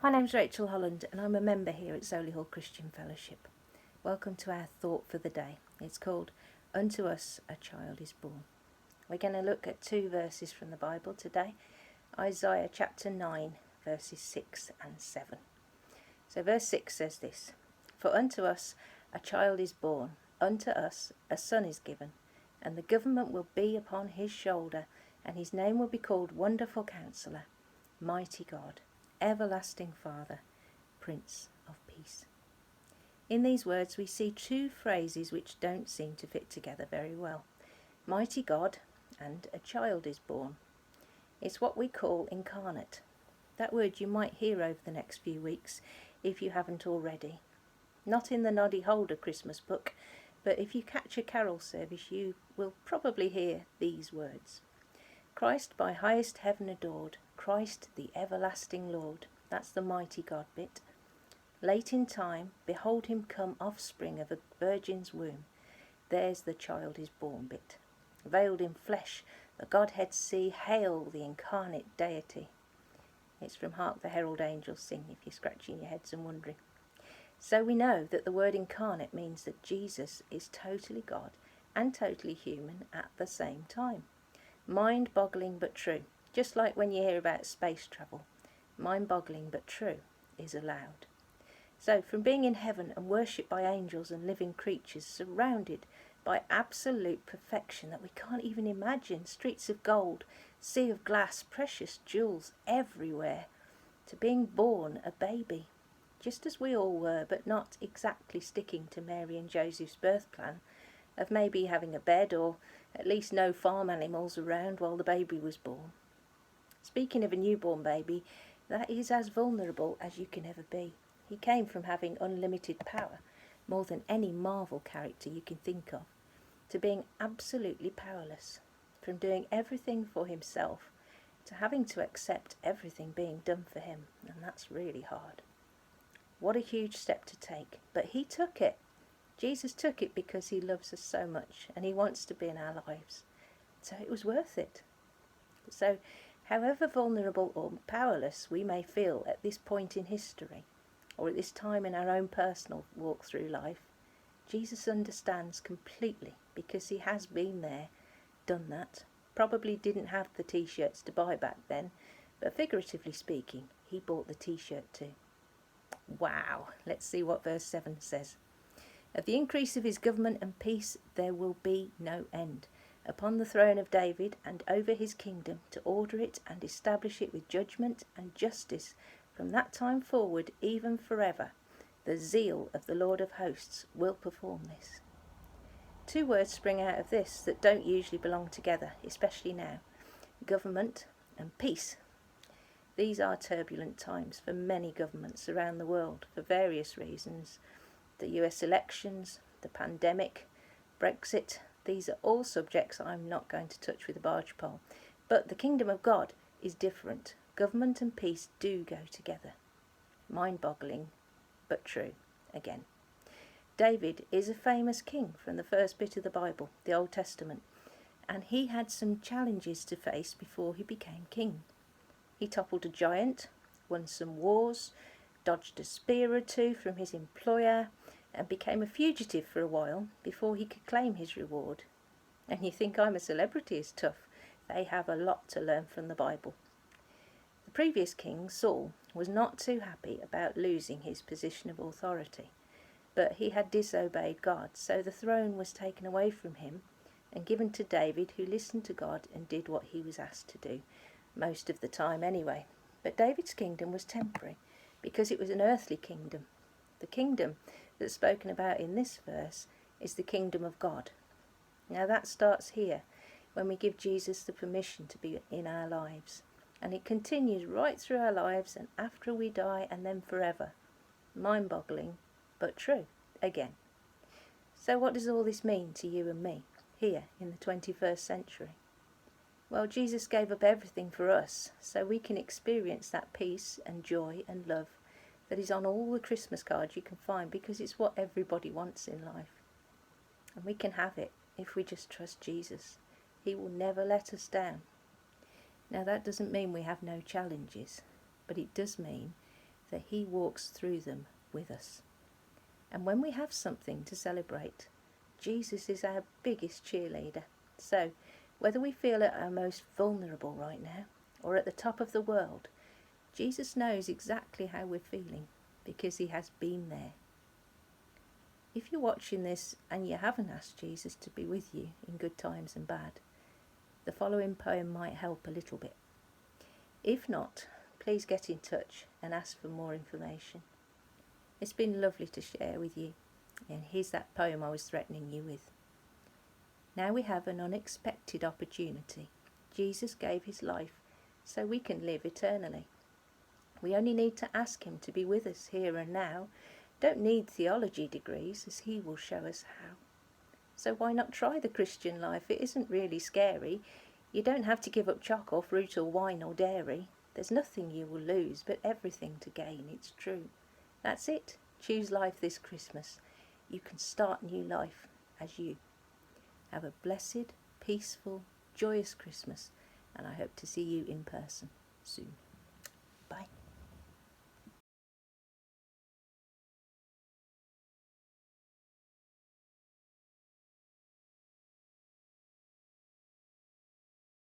My name's Rachel Holland and I'm a member here at Solihull Christian Fellowship. Welcome to our thought for the day. It's called Unto Us a Child is Born. We're going to look at two verses from the Bible today. Isaiah chapter 9 verses 6 and 7. So verse 6 says this: For unto us a child is born, unto us a son is given, and the government will be upon his shoulder, and his name will be called Wonderful Counselor, Mighty God, Everlasting Father, Prince of Peace. In these words we see two phrases which don't seem to fit together very well. Mighty God and a child is born. It's what we call incarnate. That word you might hear over the next few weeks if you haven't already. Not in the Noddy Holder Christmas book, but if you catch a carol service you will probably hear these words. Christ by highest heaven adored, Christ the everlasting Lord. That's the mighty God bit. Late in time, behold him come, offspring of a virgin's womb. There's the child is born bit. Veiled in flesh, the Godhead see, hail the incarnate deity. It's from Hark the Herald Angels Sing, if you're scratching your heads and wondering. So we know that the word incarnate means that Jesus is totally God and totally human at the same time. Mind-boggling but true. Just like when you hear about space travel. Mind-boggling but true is allowed. So from being in heaven and worshipped by angels and living creatures, surrounded by absolute perfection that we can't even imagine, streets of gold, sea of glass, precious jewels everywhere, to being born a baby, just as we all were, but not exactly sticking to Mary and Joseph's birth plan of maybe having a bed or at least no farm animals around while the baby was born. Speaking of a newborn baby, that is as vulnerable as you can ever be. He came from having unlimited power, more than any Marvel character you can think of, to being absolutely powerless, from doing everything for himself to having to accept everything being done for him, and that's really hard. What a huge step to take, but he took it. Jesus took it because he loves us so much and he wants to be in our lives. So it was worth it. So however vulnerable or powerless we may feel at this point in history or at this time in our own personal walk through life, Jesus understands completely because he has been there, done that. Probably didn't have the t-shirts to buy back then, but figuratively speaking, he bought the t-shirt too. Wow, let's see what verse 7 says. Of the increase of his government and peace there will be no end, upon the throne of David and over his kingdom, to order it and establish it with judgment and justice from that time forward, even forever. The zeal of the Lord of hosts will perform this. Two words spring out of this that don't usually belong together, especially now: government and peace. These are turbulent times for many governments around the world for various reasons. The US elections, the pandemic, Brexit, these are all subjects I'm not going to touch with a barge pole. But the kingdom of God is different. Government and peace do go together. Mind-boggling, but true, again. David is a famous king from the first bit of the Bible, the Old Testament, and he had some challenges to face before he became king. He toppled a giant, won some wars, dodged a spear or two from his employer, and became a fugitive for a while before he could claim his reward. And you think I'm a celebrity is tough. They have a lot to learn from the Bible. The previous king, Saul, was not too happy about losing his position of authority, but he had disobeyed God, so the throne was taken away from him and given to David, who listened to God and did what he was asked to do, most of the time anyway. But David's kingdom was temporary, because it was an earthly kingdom. The kingdom that's spoken about in this verse is the kingdom of God. Now that starts here, when we give Jesus the permission to be in our lives. And it continues right through our lives and after we die and then forever. Mind-boggling, but true, again. So what does all this mean to you and me, here in the 21st century? Well, Jesus gave up everything for us, so we can experience that peace and joy and love that is on all the Christmas cards you can find, because it's what everybody wants in life. And we can have it if we just trust Jesus. He will never let us down. Now that doesn't mean we have no challenges, but it does mean for he walks through them with us. And when we have something to celebrate, Jesus is our biggest cheerleader. So, whether we feel at our most vulnerable right now or at the top of the world, Jesus knows exactly how we're feeling because he has been there. If you're watching this and you haven't asked Jesus to be with you in good times and bad, the following poem might help a little bit. If not, please get in touch and ask for more information. It's been lovely to share with you, and here's that poem I was threatening you with. Now we have an unexpected opportunity. Jesus gave his life so we can live eternally. We only need to ask him to be with us here and now. Don't need theology degrees, as he will show us how. So why not try the Christian life? It isn't really scary. You don't have to give up chocolate, fruit or wine or dairy. There's nothing you will lose, but everything to gain, it's true. That's it. Choose life this Christmas. You can start new life as you. Have a blessed, peaceful, joyous Christmas, and I hope to see you in person soon. Bye.